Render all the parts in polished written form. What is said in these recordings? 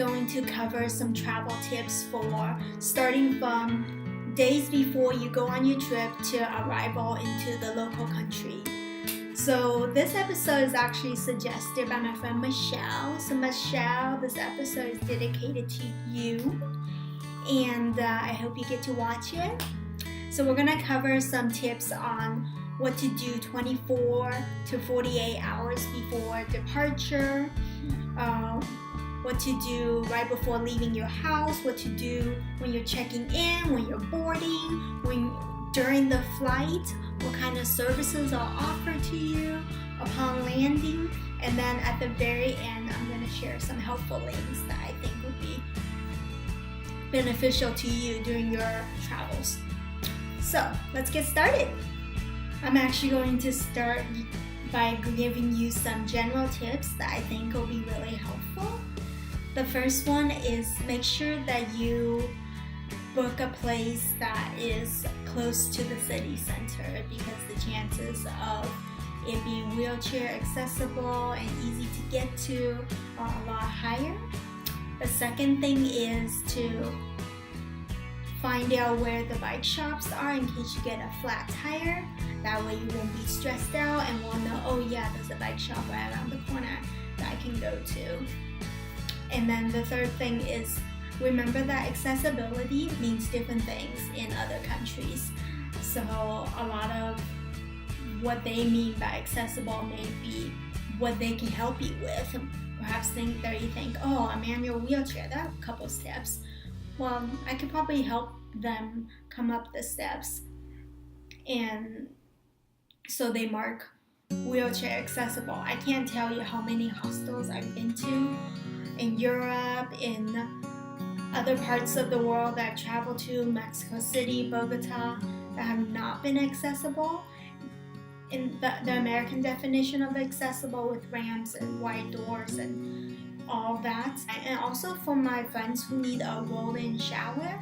going to cover some travel tips for starting from days before you go on your trip to arrival into the local country. So this episode is actually suggested by my friend Michelle. So Michelle, this episode is dedicated to you, and I hope you get to watch it. So we're going to cover some tips on what to do 24 to 48 hours before departure, what to do right before leaving your house, what to do when you're checking in, when you're boarding, during the flight, what kind of services are offered to you upon landing, and then at the very end, I'm going to share some helpful links that I think would be beneficial to you during your travels. So let's get started. I'm actually going to start by giving you some general tips that I think will be really helpful. The first one is make sure that you book a place that is close to the city center, because the chances of it being wheelchair accessible and easy to get to are a lot higher. The second thing is to find out where the bike shops are in case you get a flat tire. That way you won't be stressed out and will know, oh yeah, there's a bike shop right around the corner that I can go to. And then the third thing is remember that accessibility means different things in other countries. So a lot of what they mean by accessible may be what they can help you with. Perhaps you think, oh, a manual wheelchair, that's a couple steps. Well, I could probably help them come up the steps, and so they mark wheelchair accessible. I can't tell you how many hostels I've been to in Europe, in other parts of the world that I've traveled to, Mexico City, Bogota, that have not been accessible. In the American definition of accessible, with ramps and wide doors and all that. And also for my friends who need a roll-in shower,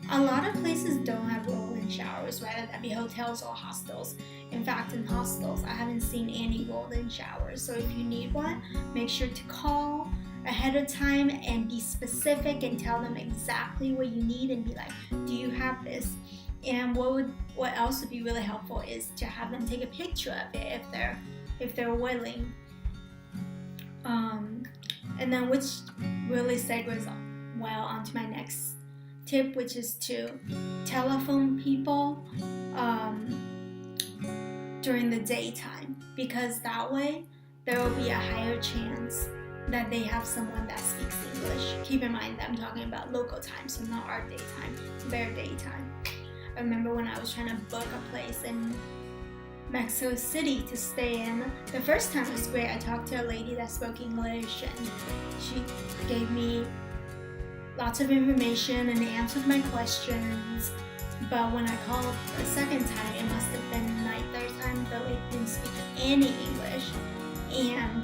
a lot of places don't have roll-in showers, whether that be hotels or hostels. In fact, in hostels, I haven't seen any roll-in showers. So if you need one, make sure to call ahead of time and be specific and tell them exactly what you need and be like, do you have this? And what else would be really helpful is to have them take a picture of it if they're willing. And then which really segues well onto my next tip, which is to telephone people during the daytime, because that way there will be a higher chance that they have someone that speaks English. Keep in mind that I'm talking about local time, so not our daytime, their daytime. I remember when I was trying to book a place in Mexico City to stay in. The first time was great. I talked to a lady that spoke English, and she gave me lots of information and answered my questions. But when I called the second time, it must have been my third time, the lady didn't speak any English, and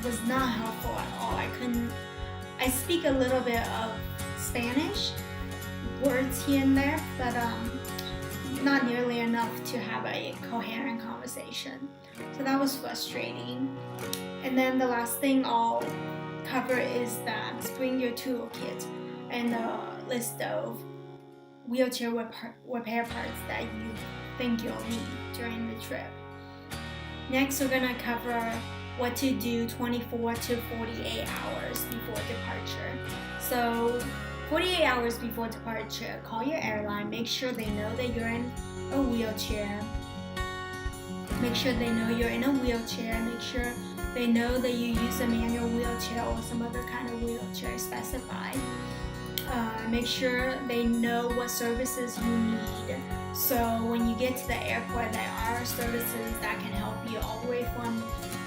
was not helpful at all. I speak a little bit of Spanish, words here and there, but not nearly enough to have a coherent conversation. So that was frustrating. And then the last thing I'll cover is that bring your toolkit and a list of wheelchair repair parts that you think you'll need during the trip. Next, we're going to cover what to do 24 to 48 hours before departure. So 48 hours before departure, call your airline, make sure they know that you're in a wheelchair. Make sure they know you're in a wheelchair. Make sure they know that you use a manual wheelchair or some other kind of wheelchair specified. Make sure they know what services you need. So when you get to the airport, there are services that can help you all the way from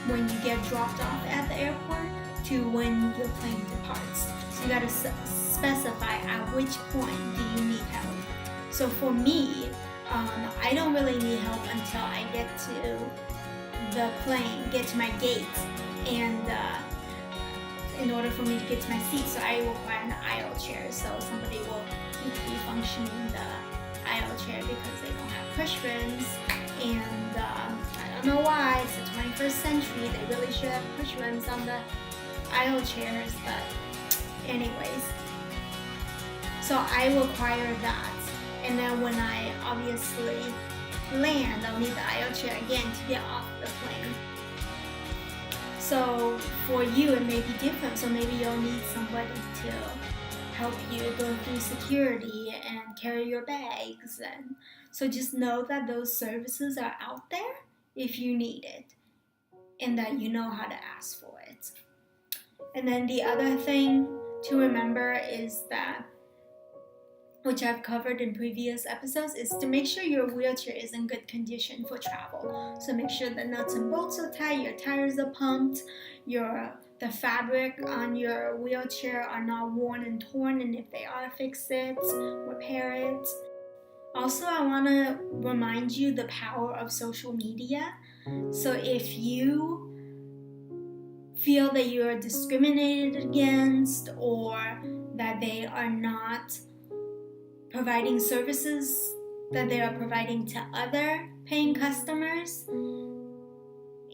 when you get dropped off at the airport to when your plane departs. So you gotta specify at which point do you need help. So for me, I don't really need help until I get to the plane, get to my gate, and in order for me to get to my seat, so I require an aisle chair. So somebody will keep me functioning the aisle chair because they don't have push rims, and I don't know why. It's the 21st century. They really should have push rims on the aisle chairs, but anyways. So I require that. And then when I obviously land, I'll need the aisle chair again to get off the plane. So for you, it may be different. So maybe you'll need somebody to help you go through security and carry your bags. And so just know that those services are out there if you need it, and that you know how to ask for it. And then the other thing to remember is that, which I've covered in previous episodes, is to make sure your wheelchair is in good condition for travel. So make sure the nuts and bolts are tight, your tires are pumped, the fabric on your wheelchair are not worn and torn, and if they are, fix it, repair it. Also, I want to remind you the power of social media. So if you feel that you are discriminated against, or that they are not providing services that they are providing to other paying customers,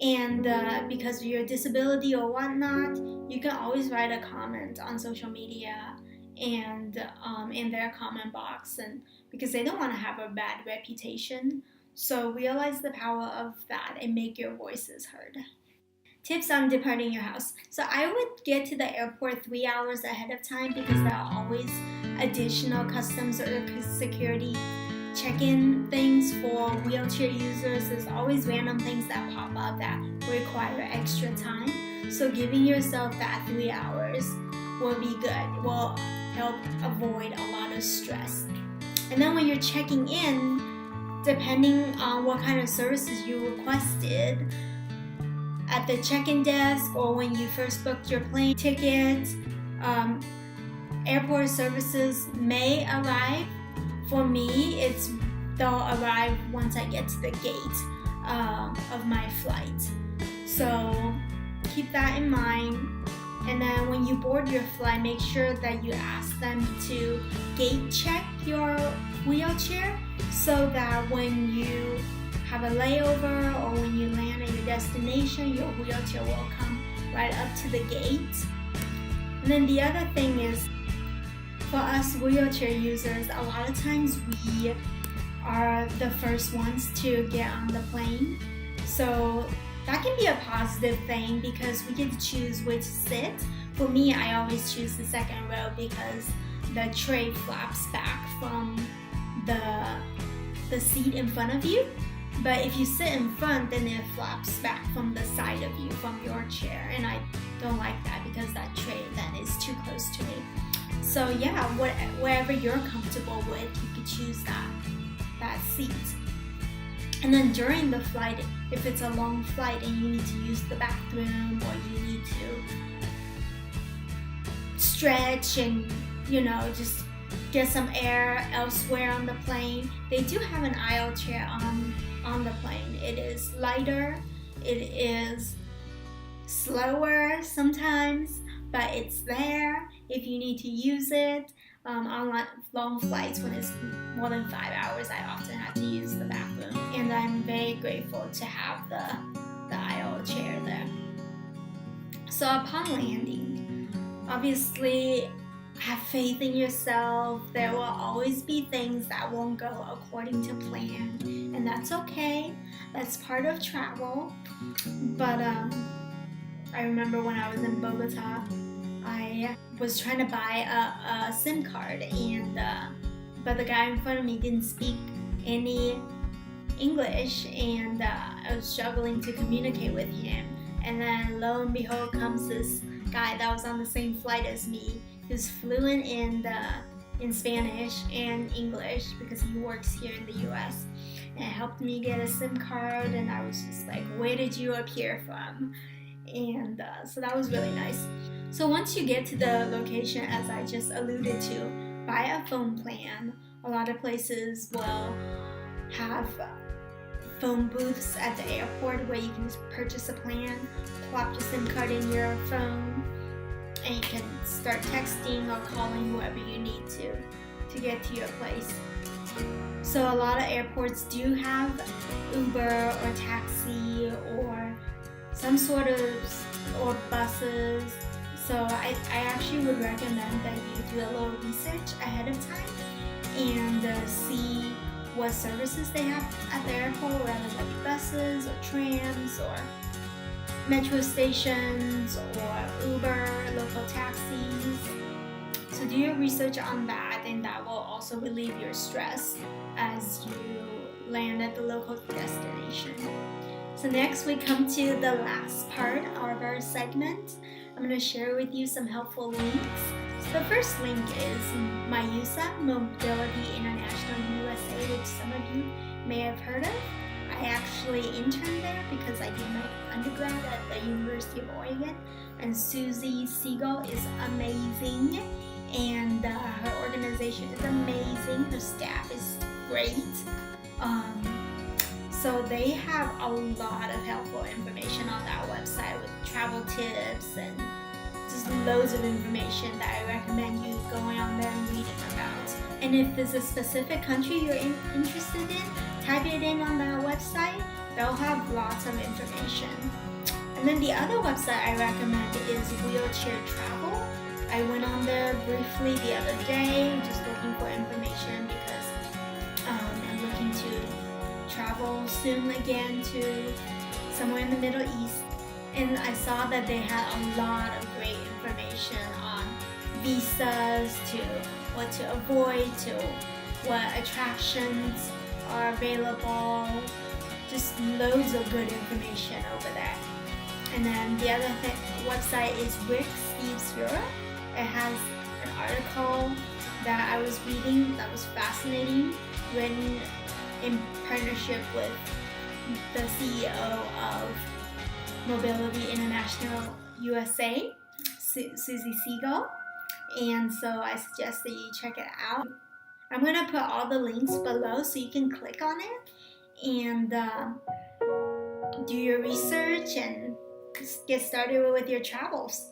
and because of your disability or whatnot, you can always write a comment on social media and in their comment box, and because they don't want to have a bad reputation. So realize the power of that and make your voices heard. Tips on departing your house. So I would get to the airport 3 hours ahead of time, because there are always additional customs or security check-in things for wheelchair users. There's always random things that pop up that require extra time. So giving yourself that 3 hours will be good, will help avoid a lot of stress. And then when you're checking in, depending on what kind of services you requested, at the check-in desk or when you first booked your plane ticket, airport services may arrive. For me, they'll arrive once I get to the gate of my flight. So keep that in mind. And then when you board your flight, make sure that you ask them to gate check your wheelchair, so that when you have a layover or when you land at your destination, your wheelchair will come right up to the gate. And then the other thing is, for us wheelchair users, a lot of times we are the first ones to get on the plane. So that can be a positive thing, because we get to choose where to sit. For me, I always choose the second row, because the tray flaps back from the seat in front of you. But if you sit in front, then it flaps back from the side of you, from your chair. And I don't like that, because that tray then is too close to me. So yeah, wherever you're comfortable with, you could choose that seat. And then during the flight, if it's a long flight and you need to use the bathroom, or you need to stretch and, just get some air elsewhere on the plane, they do have an aisle chair on the plane. It is lighter, it is slower sometimes, but it's there if you need to use it. On long flights, when it's more than 5 hours, I often have to use the bathroom, and I'm very grateful to have the aisle chair there. So upon landing, obviously have faith in yourself. There will always be things that won't go according to plan, and that's okay. That's part of travel. But I remember when I was in Bogota, I was trying to buy a SIM card, but the guy in front of me didn't speak any English, and I was struggling to communicate with him. And then lo and behold comes this guy that was on the same flight as me, who's fluent in Spanish and English, because he works here in the US, and helped me get a SIM card. And I was just like, where did you appear from? And so that was really nice. So once you get to the location, as I just alluded to, buy a phone plan. A lot of places will have phone booths at the airport where you can just purchase a plan, plop your SIM card in your phone, and you can start texting or calling whoever you need to get to your place. So a lot of airports do have Uber or taxi or some sort of, or buses, So I actually would recommend that you do a little research ahead of time and see what services they have at the airport, whether that be buses or trams or metro stations or Uber, local taxis. So do your research on that, and that will also relieve your stress as you land at the local destination. So next we come to the last part of our segment. I'm going to share with you some helpful links. So the first link is MyUSA, Mobility International USA, which some of you may have heard of. I actually interned there because I did my undergrad at the University of Oregon, and Susie Siegel is amazing, and her organization is amazing. Her staff is great. So they have a lot of helpful information on that website with travel tips and just loads of information that I recommend you going on there and reading about. And if there's a specific country you're interested in, type it in on that website. They'll have lots of information. And then the other website I recommend is Wheelchair Travel. I went on there briefly the other day, just looking for information because I'm looking to travel soon again to somewhere in the Middle East. And I saw that they had a lot of great information on visas, to what to avoid, to what attractions are available, just loads of good information over there. And then the other website is Rick Steves Europe. It has an article that I was reading that was fascinating, written in partnership with the CEO of Mobility International USA, Susie Siegel. And so I suggest that you check it out. I'm going to put all the links below so you can click on it and do your research and get started with your travels.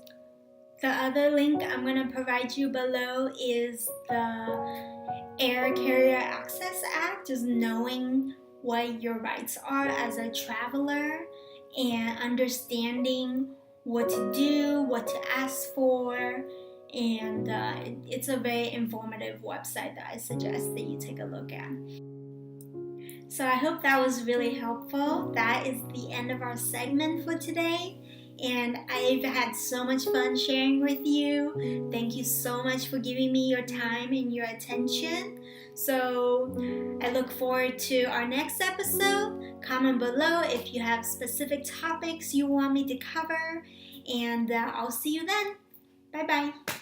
The other link I'm going to provide you below is the Air Carrier Access Act, just knowing what your rights are as a traveler and understanding what to do, what to ask for, and it's a very informative website that I suggest that you take a look at. So I hope that was really helpful. That is the end of our segment for today. And I've had so much fun sharing with you. Thank you so much for giving me your time and your attention. So I look forward to our next episode. Comment below if you have specific topics you want me to cover. And I'll see you then. Bye-bye.